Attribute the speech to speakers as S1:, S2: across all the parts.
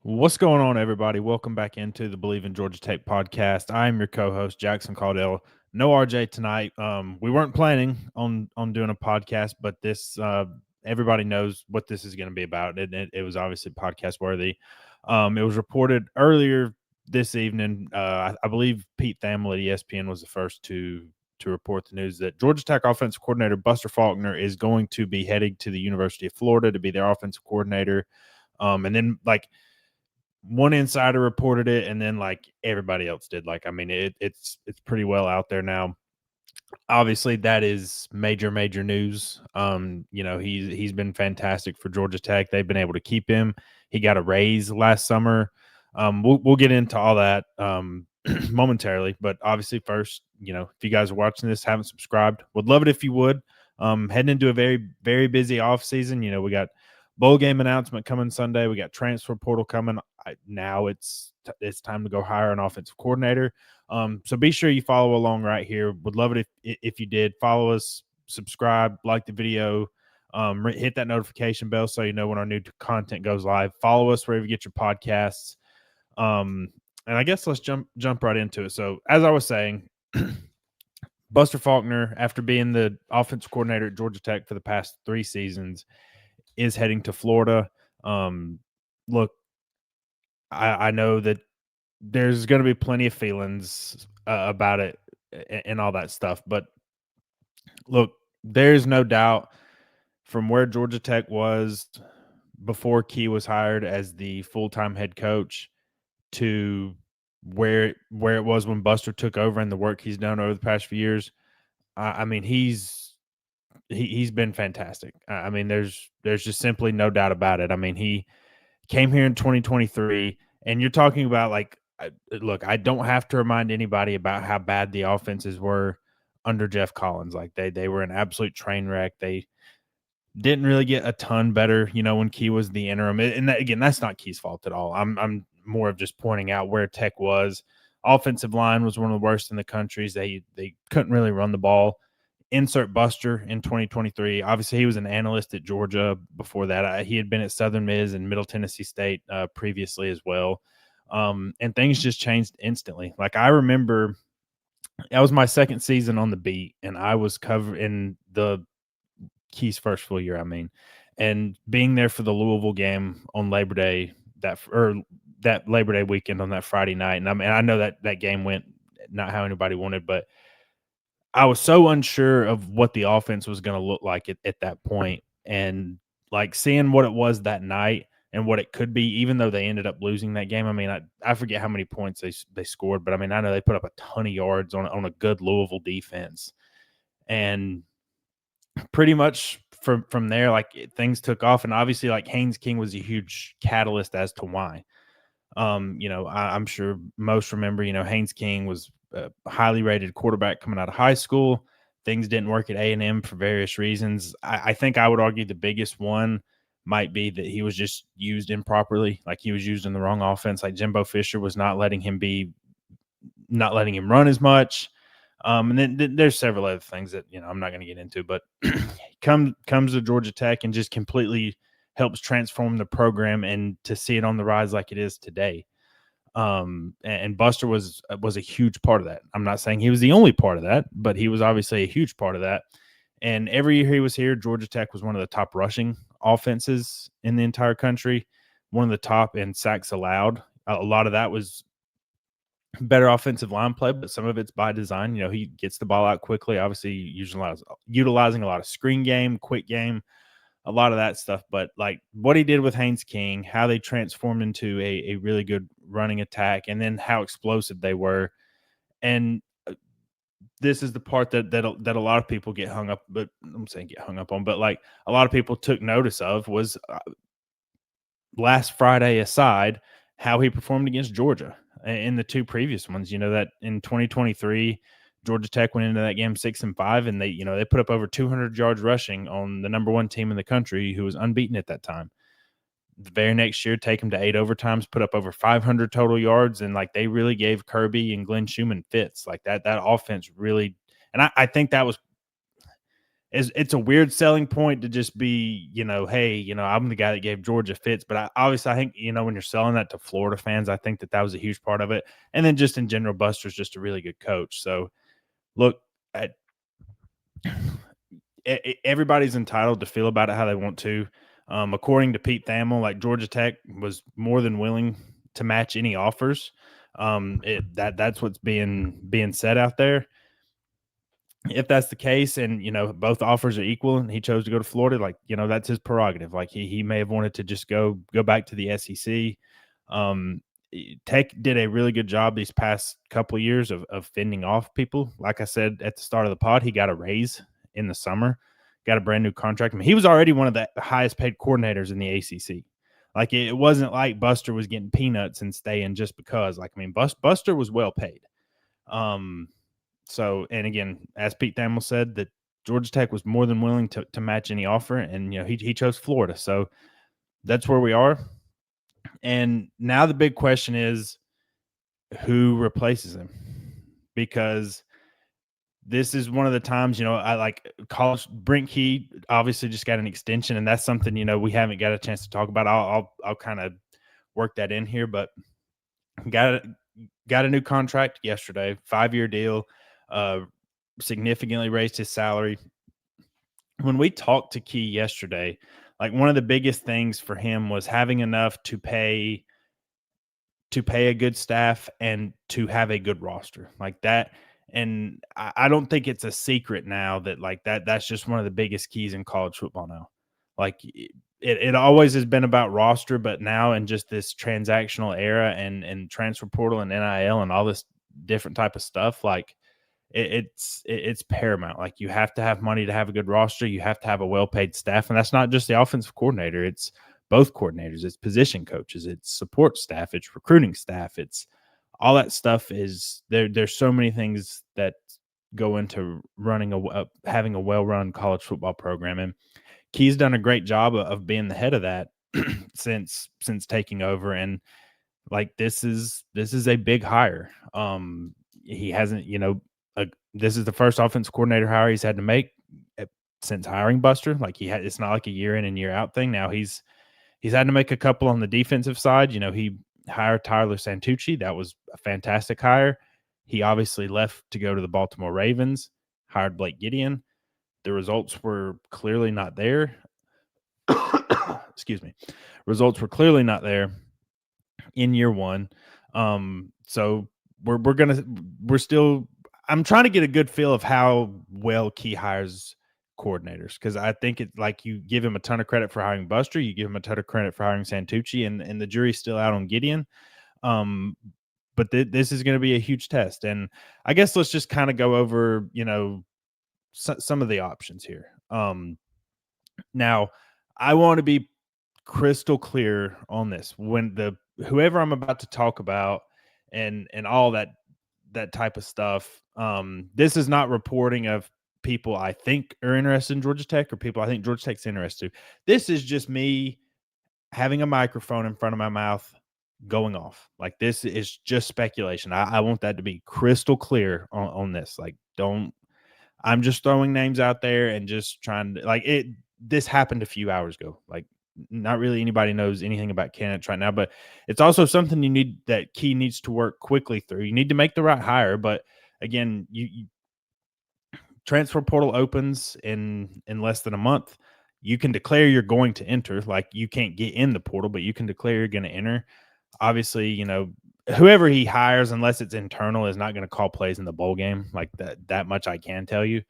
S1: What's going on, everybody? Welcome back into the Believe in Georgia Tech podcast. I am your co-host, Jackson Caudell. No RJ tonight. We weren't planning on doing a podcast, but this everybody knows what this is going to be about. It was obviously podcast worthy. It was reported earlier this evening. I believe Pete Thamel at ESPN was the first to report the news that Georgia Tech offensive coordinator Buster Faulkner is going to be heading to the University of Florida to be their offensive coordinator. And then one insider reported it, and then everybody else did. It's pretty well out there now. Obviously, that is major news. He's been fantastic for Georgia Tech. They've been able to keep him. He got a raise last summer. We'll get into all that momentarily, but obviously first, if you guys are watching this, haven't subscribed, would love it if you would. Heading into a very busy off season. We got bowl game announcement coming Sunday. We got transfer portal coming. Now it's time to go hire an offensive coordinator. So be sure you follow along right here. Would love it if you did. Follow us, subscribe, like the video, hit that notification bell so you know when our new content goes live. Follow us wherever you get your podcasts. And I guess let's jump right into it. So as I was saying, Buster Faulkner, after being the offensive coordinator at Georgia Tech for the past 3 seasons, is heading to Florida. Look, I know that there's going to be plenty of feelings about it and all that stuff. But look, there's no doubt from where Georgia Tech was before Key was hired as the full-time head coach to where it was when Buster took over and the work he's done over the past few years. I mean, he's been fantastic. I mean, there's just simply no doubt about it. I mean, he came here in 2023, and you're talking about look, I don't have to remind anybody about how bad the offenses were under Jeff Collins. Like they were an absolute train wreck. They didn't really get a ton better, when Key was the interim. And that, again, that's not Key's fault at all. I'm more of just pointing out where Tech was. Offensive line was one of the worst in the country. They couldn't really run the ball. Insert Buster in 2023. Obviously, he was an analyst at Georgia before that. He had been at Southern Miss and Middle Tennessee State previously as well. And things just changed instantly. Like I remember that was my second season on the beat, and I was covering the Key's first full year, and being there for the Louisville game on Labor Day, that Labor Day weekend on that Friday night. And I know that game went not how anybody wanted, but I was so unsure of what the offense was going to look like at that point. And seeing what it was that night and what it could be, even though they ended up losing that game. I forget how many points they scored, but I know they put up a ton of yards on a good Louisville defense. And pretty much from there, things took off. And obviously, Haynes King was a huge catalyst as to why. I'm sure most remember, Haynes King was a highly rated quarterback coming out of high school. Things didn't work at A&M for various reasons. I think I would argue the biggest one might be that he was just used improperly. Like he was used in the wrong offense. Like Jimbo Fisher was not letting him run as much. And then there's several other things that, I'm not going to get into, but comes to Georgia Tech and just completely helps transform the program and to see it on the rise like it is today. And Buster was a huge part of that. I'm not saying he was the only part of that, but he was obviously a huge part of that. And every year he was here, Georgia Tech was one of the top rushing offenses in the entire country, one of the top in sacks allowed. A lot of that was better offensive line play, but some of it's by design. He gets the ball out quickly, obviously utilizing a lot of screen game, quick game, a lot of that stuff. But what he did with Haynes King, how they transformed into a really good running attack, and then how explosive they were. And this is the part that a lot of people get hung up, but I'm saying get hung up on, but a lot of people took notice of was last Friday aside, how he performed against Georgia in the 2 previous ones. That in 2023, Georgia Tech went into that game 6-5, and they put up over 200 yards rushing on the number 1 team in the country who was unbeaten at that time. The very next year, take them to 8 overtimes, put up over 500 total yards, and they really gave Kirby and Glenn Schumann fits. That offense really, and I think that was. it's a weird selling point to just be, hey, I'm the guy that gave Georgia fits. But obviously, I think, when you're selling that to Florida fans, I think that was a huge part of it. And then just in general, Buster's just a really good coach. So look, everybody's entitled to feel about it how they want to. According to Pete Thamel, like Georgia Tech was more than willing to match any offers. That's what's being said out there. If that's the case, and both offers are equal, and he chose to go to Florida, like that's his prerogative. Like he may have wanted to just go back to the SEC. Um, Tech did a really good job these past couple of years of fending off people. Like I said at the start of the pod, he got a raise in the summer, got a brand new contract. I mean, he was already one of the highest paid coordinators in the ACC. Like it wasn't like Buster was getting peanuts and staying just because. Like I mean, Buster was well paid. So, and again, as Pete Thamel said, that Georgia Tech was more than willing to match any offer, and he chose Florida. So that's where we are. And now the big question is, who replaces him? Because this is one of the times, I like college. Brink Key obviously just got an extension, and that's something we haven't got a chance to talk about. I'll kind of work that in here, but got a new contract yesterday, 5-year deal. Significantly raised his salary. When we talked to Key yesterday, like one of the biggest things for him was having enough to pay a good staff and to have a good roster like that. And I don't think it's a secret now that like that's just one of the biggest keys in college football now. Like it always has been about roster, but now in just this transactional era and transfer portal and NIL and all this different type of stuff, like it's paramount. Like you have to have money to have a good roster. You have to have a well-paid staff, and that's not just the offensive coordinator. It's both coordinators. It's position coaches. It's support staff. It's recruiting staff. It's all that stuff. Is there? There's so many things that go into running having a well-run college football program, and Key's done a great job of being the head of that since taking over. And like this is a big hire. He hasn't, this is the first offensive coordinator hire he's had to make since hiring Buster. Like it's not like a year in and year out thing. Now he's had to make a couple on the defensive side. He hired Tyler Santucci. That was a fantastic hire. He obviously left to go to the Baltimore Ravens, hired Blake Gideon. The results were clearly not there. Excuse me. Results were clearly not there in year one. So we're still, I'm trying to get a good feel of how well Key hires coordinators, because I think it's like you give him a ton of credit for hiring Buster, you give him a ton of credit for hiring Santucci, and the jury's still out on Gideon. But this is going to be a huge test, and I guess let's just kind of go over some of the options here. Now I want to be crystal clear on this. When whoever I'm about to talk about and all that type of stuff, this is not reporting of people I think are interested in Georgia Tech or people I think Georgia Tech's interested. This is just me having a microphone in front of my mouth going off. Like this is just speculation. I want that to be crystal clear on this. Like I'm just throwing names out there and just trying to this happened a few hours ago. Like not really anybody knows anything about candidates right now, but it's also something that Key needs to work quickly through. You need to make the right hire, but again, you transfer portal opens in less than a month. You can declare you're going to enter. Like you can't get in the portal, but you can declare you're going to enter. Obviously, whoever he hires, unless it's internal, is not going to call plays in the bowl game. Like that much I can tell you.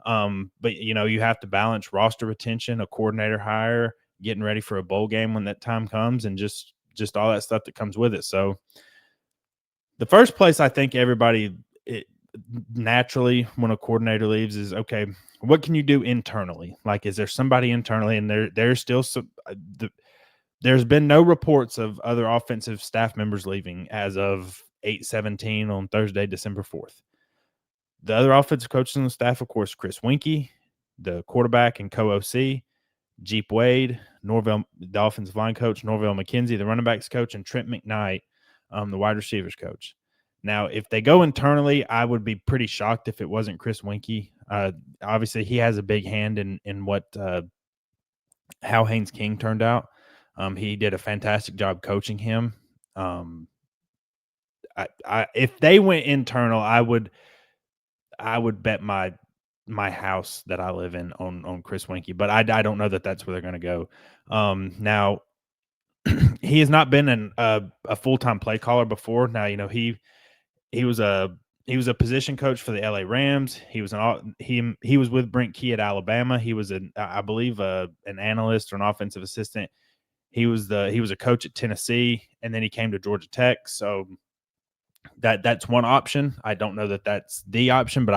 S1: But you have to balance roster retention, a coordinator hire, getting ready for a bowl game when that time comes, and just all that stuff that comes with it. So the first place I think everybody naturally when a coordinator leaves is, okay, what can you do internally? Like, is there somebody internally? And there's still some there's been no reports of other offensive staff members leaving as of 8/17 on Thursday, December 4th. The other offensive coaches on the staff, of course, Chris Winkie, the quarterback and co-OC, Jeep Wade, Norvell, the offensive line coach, Norvell McKenzie, the running backs coach, and Trent McKnight, the wide receivers coach. Now, if they go internally, I would be pretty shocked if it wasn't Chris Winkie. Obviously, he has a big hand in what how Haynes King turned out. He did a fantastic job coaching him. If they went internal, I would bet my house that I live in on Chris Winkie, but I don't know that that's where they're going to go. Now he has not been a full time play caller before. Now he was a position coach for the LA Rams. He was with Brent Key at Alabama. He was I believe an analyst or an offensive assistant. He was a coach at Tennessee, and then he came to Georgia Tech. So that's one option. I don't know that that's the option, but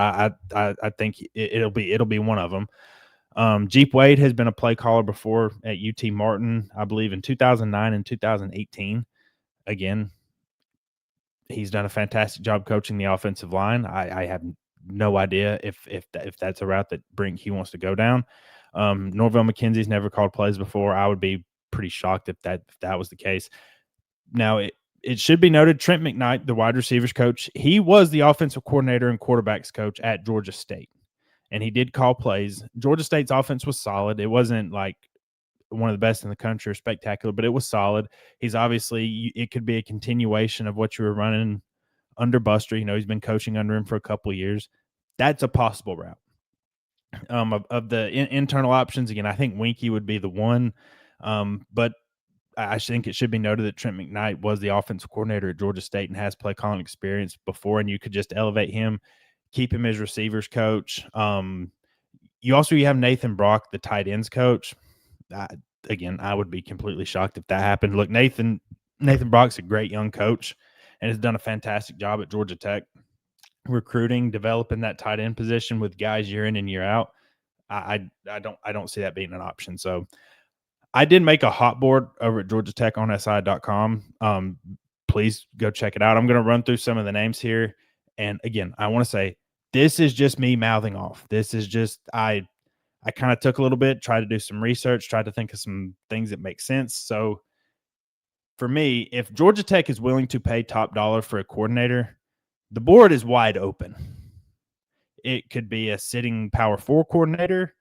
S1: I think it'll be one of them. Jeep Wade has been a play caller before at UT Martin, I believe in 2009 and 2018. Again, he's done a fantastic job coaching the offensive line. I have no idea if that's a route that Brink he wants to go down. Norvell McKenzie's never called plays before. I would be pretty shocked if that was the case. Now it should be noted, Trent McKnight, the wide receivers coach, he was the offensive coordinator and quarterbacks coach at Georgia State, and he did call plays. Georgia State's offense was solid. It wasn't like one of the best in the country or spectacular, but it was solid. He's obviously, it could be a continuation of what you were running under Buster. He's been coaching under him for a couple of years. That's a possible route. Of the internal options, again, I think Winkie would be the one. But I think it should be noted that Trent McKnight was the offensive coordinator at Georgia State and has play calling experience before, and you could just elevate him, keep him as receivers coach. You have Nathan Brock, the tight ends coach. Again, I would be completely shocked if that happened. Look, Nathan Brock's a great young coach and has done a fantastic job at Georgia Tech, recruiting, developing that tight end position with guys year in and year out. I don't see that being an option. So I did make a hot board over at Georgia Tech on SI.com. Please go check it out. I'm going to run through some of the names here. And again, I want to say this is just me mouthing off. This is just, I kind of took a little bit, tried to do some research, tried to think of some things that make sense. So for me, if Georgia Tech is willing to pay top dollar for a coordinator, the board is wide open. It could be a sitting Power 4 coordinator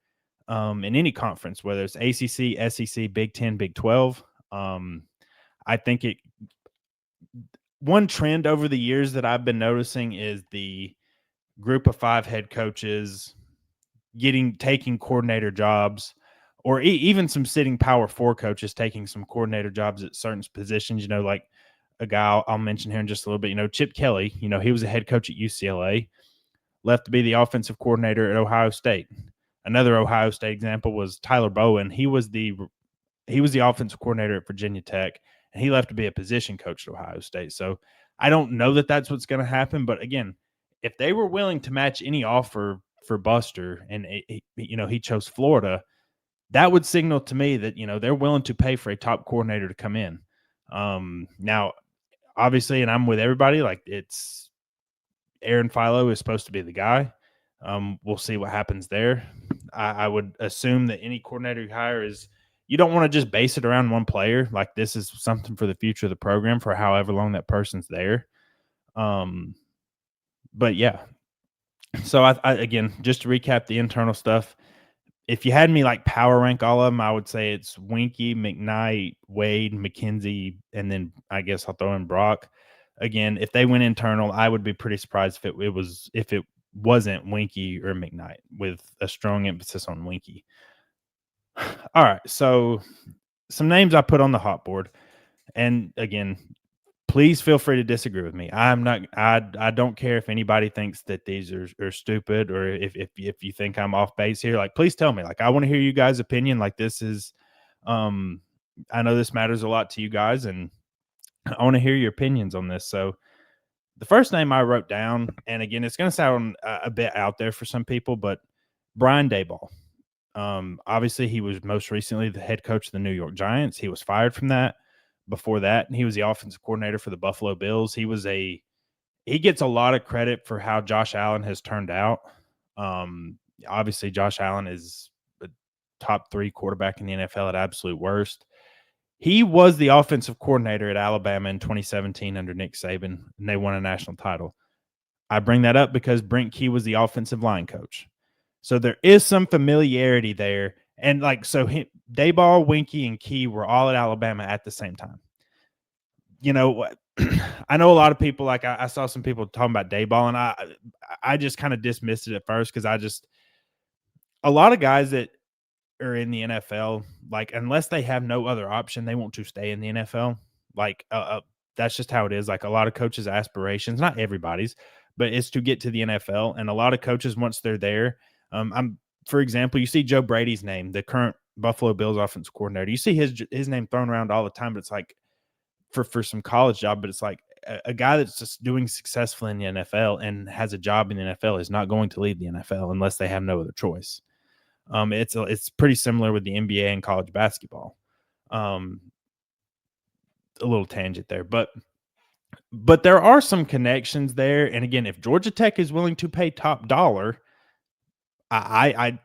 S1: in any conference, whether it's ACC, SEC, Big 10, Big 12. I think one trend over the years that I've been noticing is the group of 5 head coaches taking coordinator jobs, or even some sitting Power 4 coaches taking some coordinator jobs at certain positions. Like a guy I'll mention here in just a little bit. Chip Kelly. He was a head coach at UCLA, left to be the offensive coordinator at Ohio State. Another Ohio State example was Tyler Bowen. He was the offensive coordinator at Virginia Tech, and he left to be a position coach at Ohio State. So I don't know that that's what's going to happen. But again, if they were willing to match any offer for Buster, and he chose Florida, that would signal to me that they're willing to pay for a top coordinator to come in. Now, obviously, and I'm with everybody, like it's Aaron Philo is supposed to be the guy. We'll see what happens there. I would assume that any coordinator you hire you don't want to just base it around one player. Like this is something for the future of the program for however long that person's there. But yeah. So I again, just to recap the internal stuff, if you had me like power rank all of them, I would say it's Winkie, McKnight, Wade, McKenzie, and then I guess I'll throw in Brock. Again, if they went internal, I would be pretty surprised if it wasn't Winkie or McKnight, with a strong emphasis on Winkie. All right, so some names I put on the hot board, and again, please feel free to disagree with me. I don't care if anybody thinks that these are stupid, or if you think I'm off base here. Like, please tell me. Like, I want to hear you guys' opinion. Like, this is, I know this matters a lot to you guys, and I want to hear your opinions on this. So, the first name I wrote down, and again, it's going to sound a bit out there for some people, but Brian Daboll. Obviously, he was most recently the head coach of the New York Giants. He was fired from that. Before that, he was the offensive coordinator for the Buffalo Bills. He gets a lot of credit for how Josh Allen has turned out. Obviously, Josh Allen is a top 3 quarterback in the NFL at absolute worst. He was the offensive coordinator at Alabama in 2017 under Nick Saban, and they won a national title. I bring that up because Brent Key was the offensive line coach. So there is some familiarity there. And Dayball, Winky, and Key were all at Alabama at the same time. You know what? I know a lot of people, like I saw some people talking about Dayball, and I just kind of dismissed it at first because a lot of guys that are in the NFL, like unless they have no other option, they want to stay in the NFL. Like that's just how it is. Like a lot of coaches' aspirations, not everybody's, but it's to get to the NFL. And a lot of coaches, once they're there, for example, you see Joe Brady's name, the current Buffalo Bills offensive coordinator. You see his name thrown around all the time, but it's like for some college job, but it's like a guy that's just doing successfully in the NFL and has a job in the NFL is not going to leave the NFL unless they have no other choice. It's pretty similar with the NBA and college basketball. Um, a little tangent there, but there are some connections there. And again, if Georgia Tech is willing to pay top dollar, I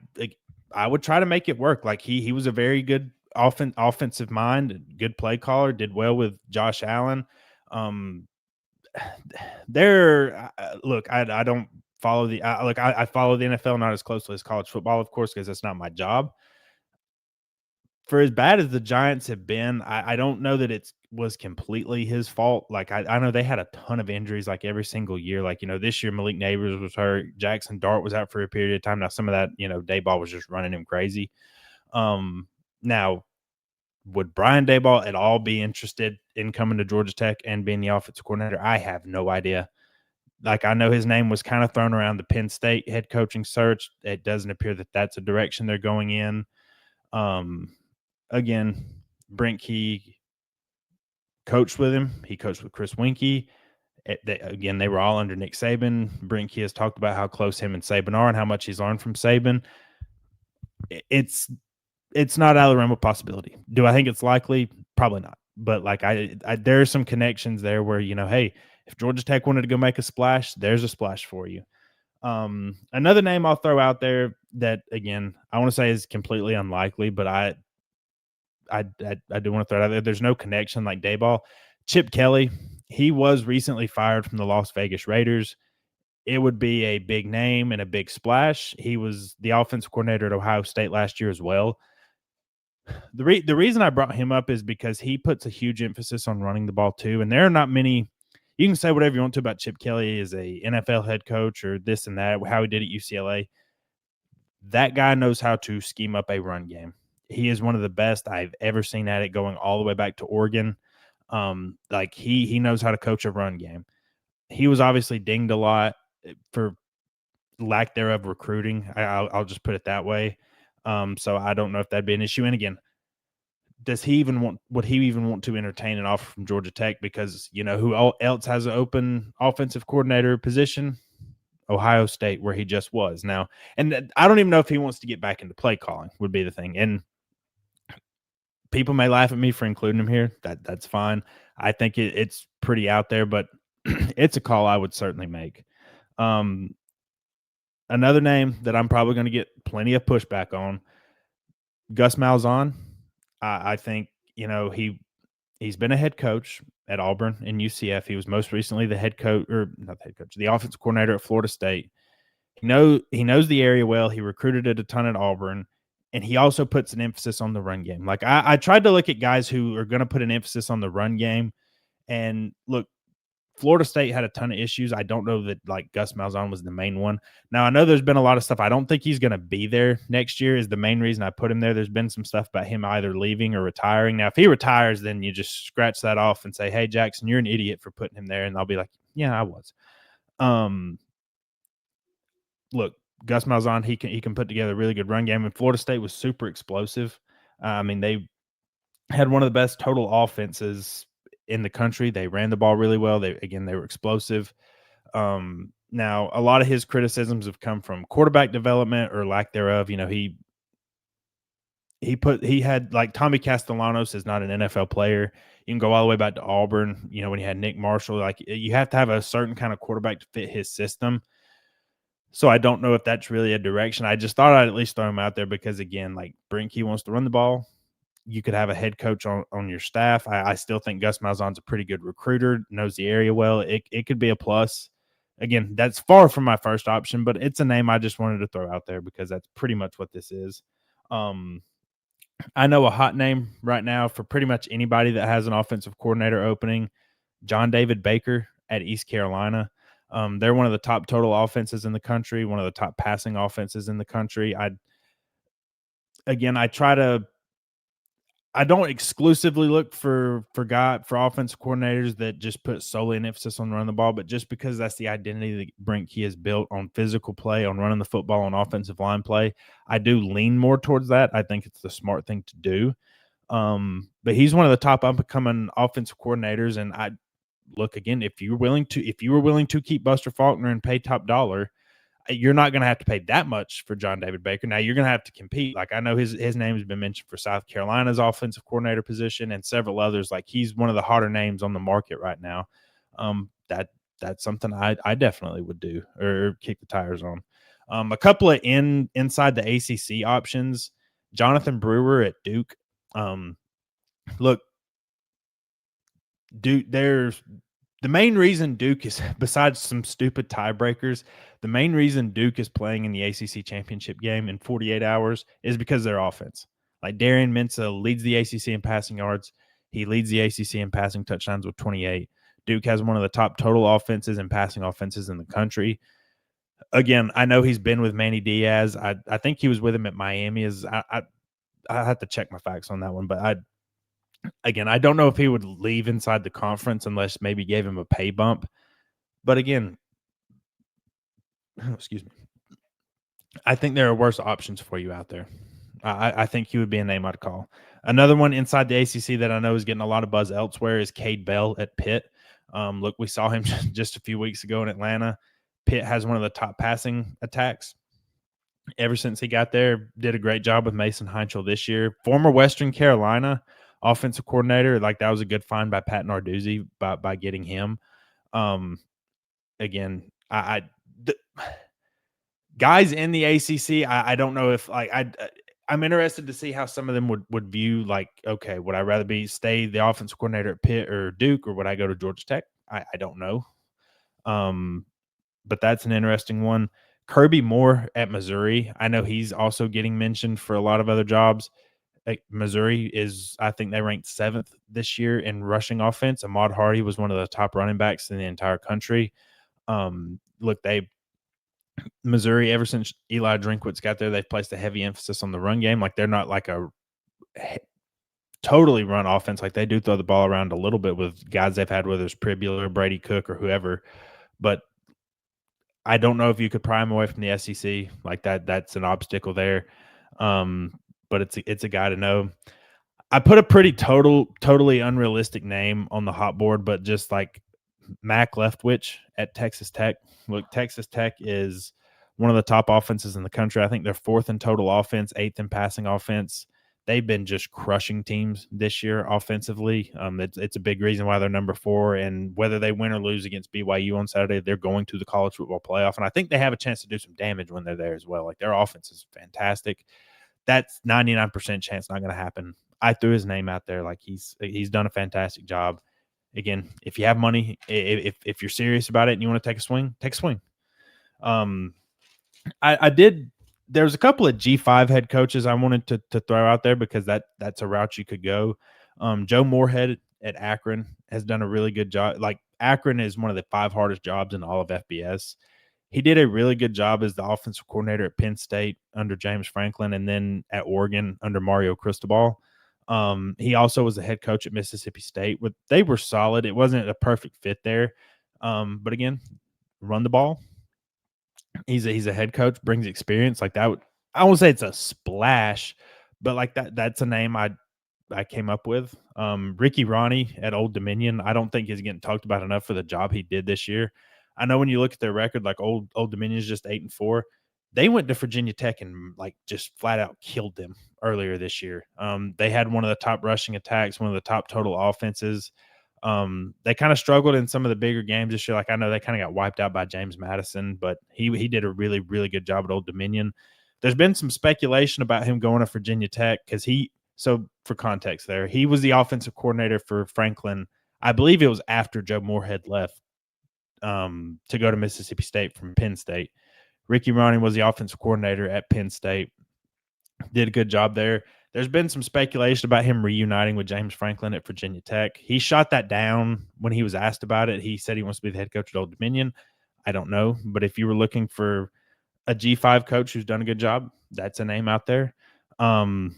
S1: would try to make it work. Like he was a very good offensive mind, good play caller, did well with Josh Allen. Look, I don't follow I follow the NFL not as closely as college football, of course, because that's not my job. For as bad as the Giants have been, I don't know that it was completely his fault. Like I know they had a ton of injuries like every single year. Like, this year Malik Neighbors was hurt, Jackson Dart was out for a period of time. Now some of that, Dayball was just running him crazy. Now would Brian Dayball at all be interested in coming to Georgia Tech and being the offensive coordinator? I have no idea. Like I know his name was kind of thrown around the Penn State head coaching search. It doesn't appear that that's a direction they're going in. Again, Brent Key coached with him. He coached with Chris Winky. They were all under Nick Saban. Brent Key has talked about how close him and Saban are and how much he's learned from Saban. It's not out of the realm of possibility. Do I think it's likely? Probably not. But like there are some connections there where, hey, if Georgia Tech wanted to go make a splash, there's a splash for you. Another name I'll throw out there that, again, I want to say is completely unlikely, but I do want to throw it out there. There's no connection like Dayball. Chip Kelly, he was recently fired from the Las Vegas Raiders. It would be a big name and a big splash. He was the offensive coordinator at Ohio State last year as well. The reason I brought him up is because he puts a huge emphasis on running the ball too. And there are not many. You can say whatever you want to about Chip Kelly as a NFL head coach or this and that, how he did at UCLA. That guy knows how to scheme up a run game. He is one of the best I've ever seen at it, going all the way back to Oregon. Like he knows how to coach a run game. He was obviously dinged a lot for lack thereof recruiting. I'll just put it that way. So I don't know if that'd be an issue. And again, would he even want to entertain an offer from Georgia Tech? Because who else has an open offensive coordinator position? Ohio State, where he just was now. And I don't even know if he wants to get back into play calling would be the thing. And people may laugh at me for including him here. That's fine. I think it's pretty out there, but it's a call I would certainly make. Another name that I'm probably going to get plenty of pushback on, Gus Malzahn. I think, he's been a head coach at Auburn and UCF. He was most recently the head coach, or not the head coach, the offensive coordinator at Florida State. He knows the area well. He recruited it a ton at Auburn, and he also puts an emphasis on the run game. Like I tried to look at guys who are going to put an emphasis on the run game, and look, Florida State had a ton of issues. I don't know that like Gus Malzahn was the main one. Now I know there's been a lot of stuff. I don't think he's going to be there next year is the main reason I put him there. There's been some stuff about him either leaving or retiring. Now, if he retires, then you just scratch that off and say, "Hey, Jackson, you're an idiot for putting him there." And I'll be like, "Yeah, I was." Look, Gus Malzahn, he can put together a really good run game, and Florida State was super explosive. They had one of the best total offenses in the country. They ran the ball really well. They were explosive. Now, a lot of his criticisms have come from quarterback development or lack thereof. He had like Tommy Castellanos is not an NFL player. You can go all the way back to Auburn. When he had Nick Marshall, like you have to have a certain kind of quarterback to fit his system. So I don't know if that's really a direction. I just thought I'd at least throw him out there because, again, like Brent Key wants to run the ball. you could have a head coach on your staff. I still think Gus Malzahn's a pretty good recruiter, knows the area well. It could be a plus. Again, that's far from my first option, but it's a name I just wanted to throw out there because that's pretty much what this is. I know a hot name right now for pretty much anybody that has an offensive coordinator opening, John David Baker at East Carolina. They're one of the top total offenses in the country, one of the top passing offenses in the country. I try to I don't exclusively look for offensive coordinators that just put solely an emphasis on running the ball, but just because that's the identity that Brent Key has built on physical play, on running the football, on offensive line play, I do lean more towards that. I think it's the smart thing to do. But he's one of the top up and coming offensive coordinators, and I look again if you were willing to keep Buster Faulkner and pay top dollar, you're not going to have to pay that much for John David Baker. Now you're going to have to compete. Like I know his name has been mentioned for South Carolina's offensive coordinator position and several others. Like he's one of the hotter names on the market right now. That's something I definitely would do or kick the tires on. A couple of inside the ACC options. Jonathan Brewer at Duke. Look, Duke. There's the main reason Duke is, besides some stupid tiebreakers, the main reason Duke is playing in the ACC championship game in 48 hours is because of their offense. Like Darian Mensah leads the ACC in passing yards. He leads the ACC in passing touchdowns with 28. Duke has one of the top total offenses and passing offenses in the country. Again, I know he's been with Manny Diaz. I think he was with him at Miami. I have to check my facts on that one, but I don't know if he would leave inside the conference unless maybe gave him a pay bump. But again, excuse me, I think there are worse options for you out there. I think he would be a name I'd call. Another one inside the ACC that I know is getting a lot of buzz elsewhere is Cade Bell at Pitt. Look, we saw him just a few weeks ago in Atlanta. Pitt has one of the top passing attacks. Ever since he got there, did a great job with Mason Heinchel this year. Former Western Carolina offensive coordinator, like that was a good find by Pat Narduzzi by getting him. Again, guys in the ACC, I don't know if I'm interested to see how some of them would view like, okay, would I rather stay the offensive coordinator at Pitt or Duke, or would I go to Georgia Tech? I don't know. But that's an interesting one. Kirby Moore at Missouri. I know he's also getting mentioned for a lot of other jobs. Missouri is, I think they ranked 7th this year in rushing offense. Ahmad Hardy was one of the top running backs in the entire country. Look, Missouri, ever since Eli Drinkwitz got there, they've placed a heavy emphasis on the run game. Like they're not like a totally run offense. Like they do throw the ball around a little bit with guys they've had, whether it's Pribula, Brady Cook, or whoever. But I don't know if you could pry him away from the SEC like that. That's an obstacle there. But it's a guy to know. I put a pretty totally unrealistic name on the hot board, but just like Mac Leftwich at Texas Tech. Look, Texas Tech is one of the top offenses in the country. I think they're 4th in total offense, 8th in passing offense. They've been just crushing teams this year offensively. It's a big reason why they're number 4. And whether they win or lose against BYU on Saturday, they're going to the college football playoff. And I think they have a chance to do some damage when they're there as well. Like their offense is fantastic. That's 99% chance not going to happen. I threw his name out there. Like he's done a fantastic job. Again, if you have money, if you're serious about it and you want to take a swing, take a swing. I did. There's a couple of G5 head coaches I wanted to throw out there because that's a route you could go. Joe Moorhead at Akron has done a really good job. Like Akron is one of the 5 hardest jobs in all of FBS. He did a really good job as the offensive coordinator at Penn State under James Franklin, and then at Oregon under Mario Cristobal. He also was the head coach at Mississippi State. They were solid. It wasn't a perfect fit there. But again, run the ball. He's a head coach, brings experience like that. I won't say it's a splash, but like that's a name I came up with. Ricky Ronnie at Old Dominion, I don't think he's getting talked about enough for the job he did this year. I know when you look at their record, like Old Dominion is just 8-4. They went to Virginia Tech and like just flat out killed them earlier this year. They had one of the top rushing attacks, one of the top total offenses. They kind of struggled in some of the bigger games this year. Like I know they kind of got wiped out by James Madison, but he did a really, really good job at Old Dominion. There's been some speculation about him going to Virginia Tech because he So for context there, he was the offensive coordinator for Franklin. I believe it was after Joe Moorhead left to go to Mississippi State from Penn State. Ricky Ronnie was the offensive coordinator at Penn State. Did a good job there. There's been some speculation about him reuniting with James Franklin at Virginia Tech. He shot that down when he was asked about it. He said he wants to be the head coach at Old Dominion. I don't know, but if you were looking for a G5 coach who's done a good job, that's a name out there. I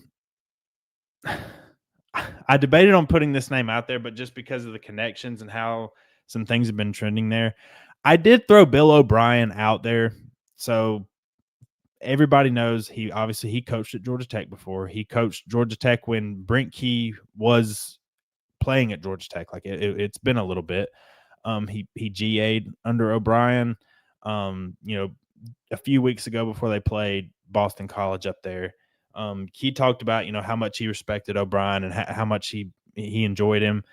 S1: debated on putting this name out there, but just because of the connections and how some things have been trending there, I did throw Bill O'Brien out there. So everybody knows he coached at Georgia Tech before. He coached Georgia Tech when Brent Key was playing at Georgia Tech. Like it's been a little bit. He GA'd under O'Brien. A few weeks ago before they played Boston College up there. He talked about how much he respected O'Brien and how much he enjoyed him.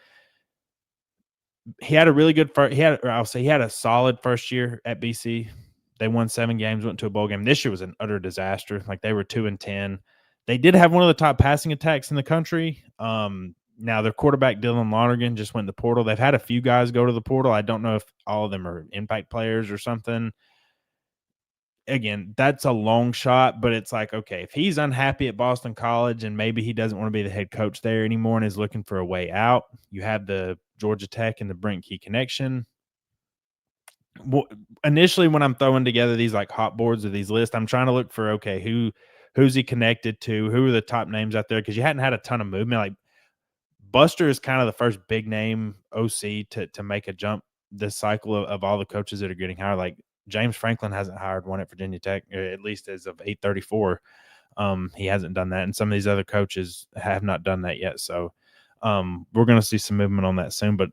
S1: He had a really good he had a solid first year at BC. They won 7 games, went to a bowl game. This year was an utter disaster. Like they were 2-10. They did have one of the top passing attacks in the country. Now their quarterback Dylan Lonergan just went in the portal. They've had a few guys go to the portal. I don't know if all of them are impact players or something. Again, that's a long shot, but it's like, okay, if he's unhappy at Boston College and maybe he doesn't want to be the head coach there anymore and is looking for a way out, you have the Georgia Tech and the Brent Key connection. Well, initially, when I'm throwing together these like hot boards or these lists, I'm trying to look for, okay, who's he connected to? Who are the top names out there? Because you hadn't had a ton of movement. Like Buster is kind of the first big name OC to make a jump this cycle of all the coaches that are getting hired. Like James Franklin hasn't hired one at Virginia Tech, at least as of 8/34. He hasn't done that, and some of these other coaches have not done that yet. So we're going to see some movement on that soon. But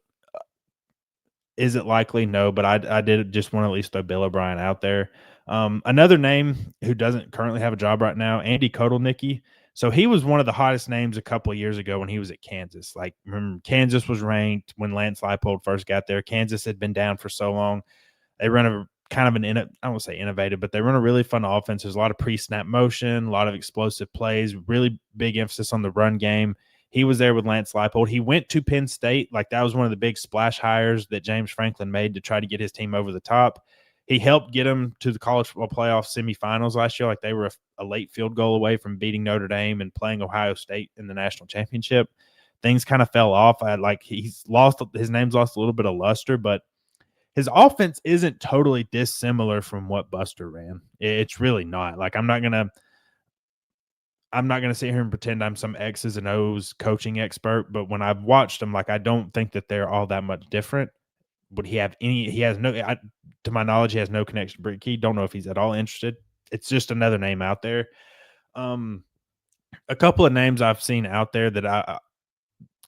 S1: is it likely? No, but I did just want to at least throw Bill O'Brien out there. Another name who doesn't currently have a job right now, Andy Kotelnicki. So he was one of the hottest names a couple of years ago when he was at Kansas. Like, remember, Kansas was ranked when Lance Leipold first got there. Kansas had been down for so long. They run a kind of I won't say innovative, but they run a really fun offense. There's a lot of pre-snap motion, a lot of explosive plays, really big emphasis on the run game. He was there with Lance Leipold. He went to Penn State. Like that was one of the big splash hires that James Franklin made to try to get his team over the top. He helped get them to the college football playoff semifinals last year. Like they were a late field goal away from beating Notre Dame and playing Ohio State in the national championship. Things kind of fell off. His name's lost a little bit of luster, but his offense isn't totally dissimilar from what Buster ran. It's really not. Like I'm not gonna sit here and pretend I'm some X's and O's coaching expert, but when I've watched him, like I don't think that they're all that much different. Would he have any? He has no. To my knowledge, he has no connection to Brick Key. Don't know if he's at all interested. It's just another name out there. A couple of names I've seen out there that I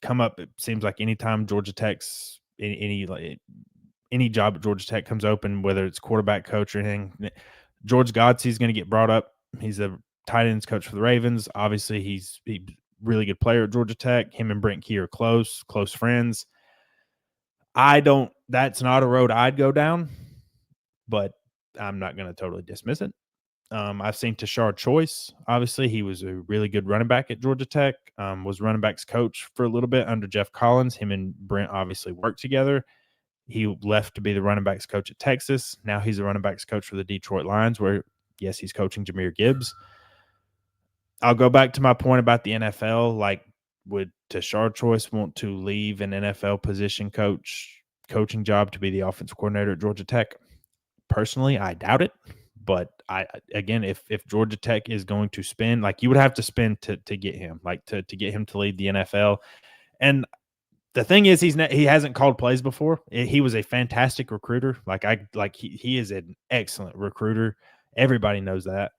S1: come up. It seems like anytime Georgia Tech's any job at Georgia Tech comes open, whether it's quarterback coach or anything, George Godsey's going to get brought up. He's a tight ends coach for the Ravens. Obviously, he's a really good player at Georgia Tech. Him and Brent Key are close friends. That's not a road I'd go down, but I'm not going to totally dismiss it. I've seen Tashard Choice. Obviously, he was a really good running back at Georgia Tech, was running backs coach for a little bit under Jeff Collins. Him and Brent obviously worked together. He left to be the running backs coach at Texas. Now he's the running backs coach for the Detroit Lions, where, yes, he's coaching Jahmyr Gibbs. I'll go back to my point about the NFL. Like, would Tashard Choice want to leave an NFL position coaching job to be the offensive coordinator at Georgia Tech? Personally, I doubt it. But if Georgia Tech is going to spend, like you would have to spend to get him, like to get him to lead the NFL. And the thing is, he hasn't called plays before. He was a fantastic recruiter. He is an excellent recruiter. Everybody knows that.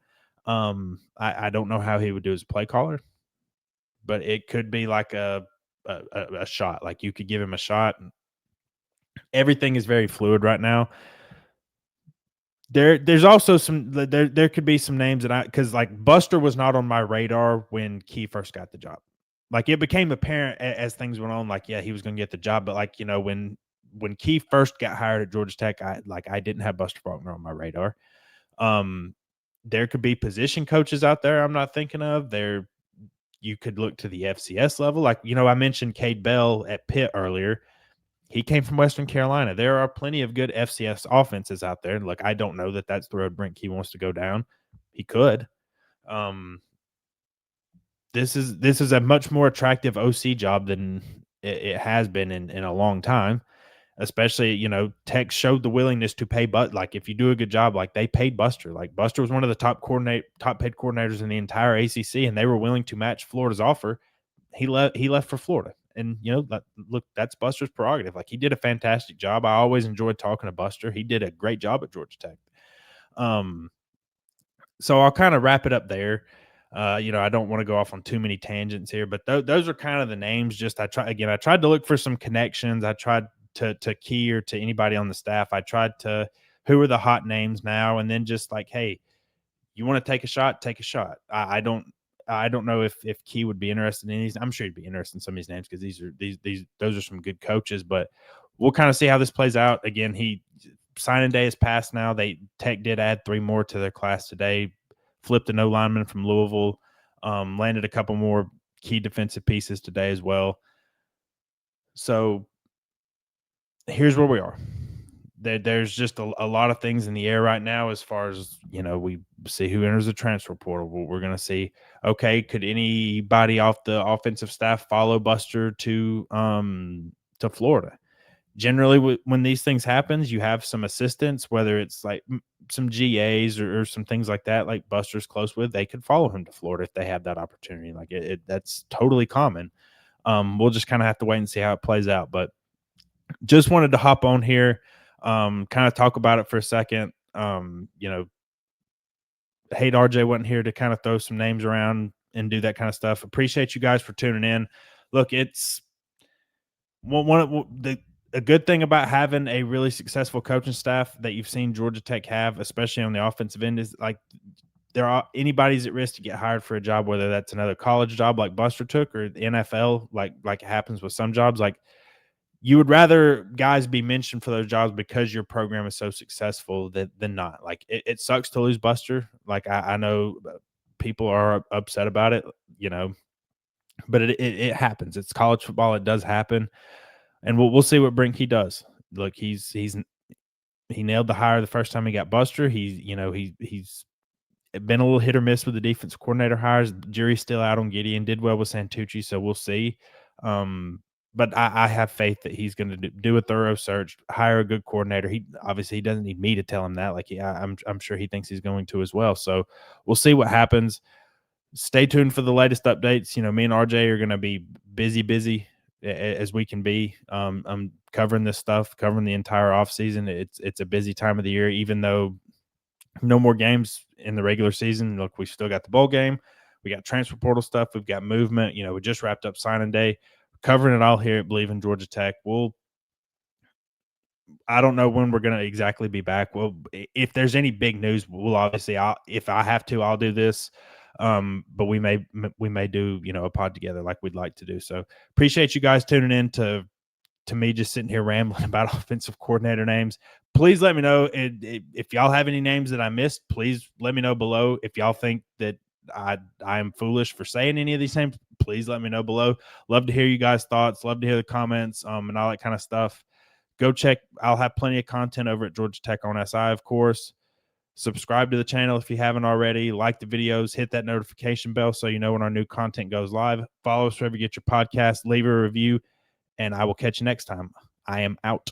S1: I don't know how he would do as a play caller, but it could be like a shot. Like you could give him a shot. Everything is very fluid right now. There's also there could be some names that because like Buster was not on my radar when Key first got the job. Like it became apparent as things went on, like, yeah, he was going to get the job. But like, when Key first got hired at Georgia Tech, I didn't have Buster Faulkner on my radar. There could be position coaches out there I'm not thinking of. You could look to the FCS level. Like, I mentioned Cade Bell at Pitt earlier. He came from Western Carolina. There are plenty of good FCS offenses out there. Look, I don't know that that's the road Brent Key wants to go down. He could. This is a much more attractive OC job than it has been in a long time. Especially, Tech showed the willingness to pay, but like if you do a good job, like they paid Buster. Like Buster was one of the top paid coordinators in the entire ACC, and they were willing to match Florida's offer. He left for Florida, and look, that's Buster's prerogative. Like he did a fantastic job. I always enjoyed talking to Buster. He did a great job at Georgia Tech. So I'll kind of wrap it up there. I don't want to go off on too many tangents here, but those are kind of the names. I tried to look for some connections. I tried to Key or to anybody on the staff. I tried to who are the hot names now, and then just like, hey, you want to take a shot? Take a shot. I don't know if Key would be interested in these. I'm sure he'd be interested in some of these names because those are some good coaches. But we'll kind of see how this plays out. Again, signing day has passed now. Tech did add 3 more to their class today. Flipped an O-lineman from Louisville. Landed a couple more key defensive pieces today as well. So here's where we are. There's just a lot of things in the air right now as far as, we see who enters the transfer portal. We're going to see, okay, could anybody off the offensive staff follow Buster to Florida? Generally, when these things happens, you have some assistants, whether it's like some GAs or some things like that, like Buster's close with, they could follow him to Florida if they have that opportunity. Like that's totally common. We'll just kind of have to wait and see how it plays out. But just wanted to hop on here, kind of talk about it for a second. Hate RJ wasn't here to kind of throw some names around and do that kind of stuff. Appreciate you guys for tuning in. Look, it's a good thing about having a really successful coaching staff that you've seen Georgia Tech have, especially on the offensive end, is like anybody's at risk to get hired for a job, whether that's another college job like Buster took or the NFL, like it happens with some jobs. Like you would rather guys be mentioned for those jobs because your program is so successful than not. Like it sucks to lose Buster. Like I know people are upset about it, but it happens. It's college football. It does happen. And we'll see what Brinky does. Look, he nailed the hire the first time he got Buster. He's been a little hit or miss with the defensive coordinator hires. Jury's still out on Gideon. Did well with Santucci, so we'll see. But I have faith that he's going to do a thorough search, hire a good coordinator. He doesn't need me to tell him that. Like I'm sure he thinks he's going to as well. So we'll see what happens. Stay tuned for the latest updates. Me and RJ are going to be busy as we can be. I'm covering this stuff, covering the entire offseason. It's a busy time of the year, even though no more games in the regular season. Look, we still got the bowl game. We got transfer portal stuff. We've got movement. We just wrapped up signing day. We're covering it all here at Believe in Georgia Tech. I don't know when we're going to exactly be back. Well, if there's any big news, we'll obviously, if I have to, I'll do this. But we may do, a pod together like we'd like to do. So appreciate you guys tuning in to me just sitting here rambling about offensive coordinator names. Please let me know if y'all have any names that I missed. Please let me know below. If y'all think that I am foolish for saying any of these names, please let me know below. Love to hear you guys' thoughts. Love to hear the comments and all that kind of stuff. Go check. I'll have plenty of content over at Georgia Tech on SI, of course. Subscribe to the channel if you haven't already. Like the videos. Hit that notification bell so you know when our new content goes live. Follow us wherever you get your podcast. Leave a review, and I will catch you next time. I am out.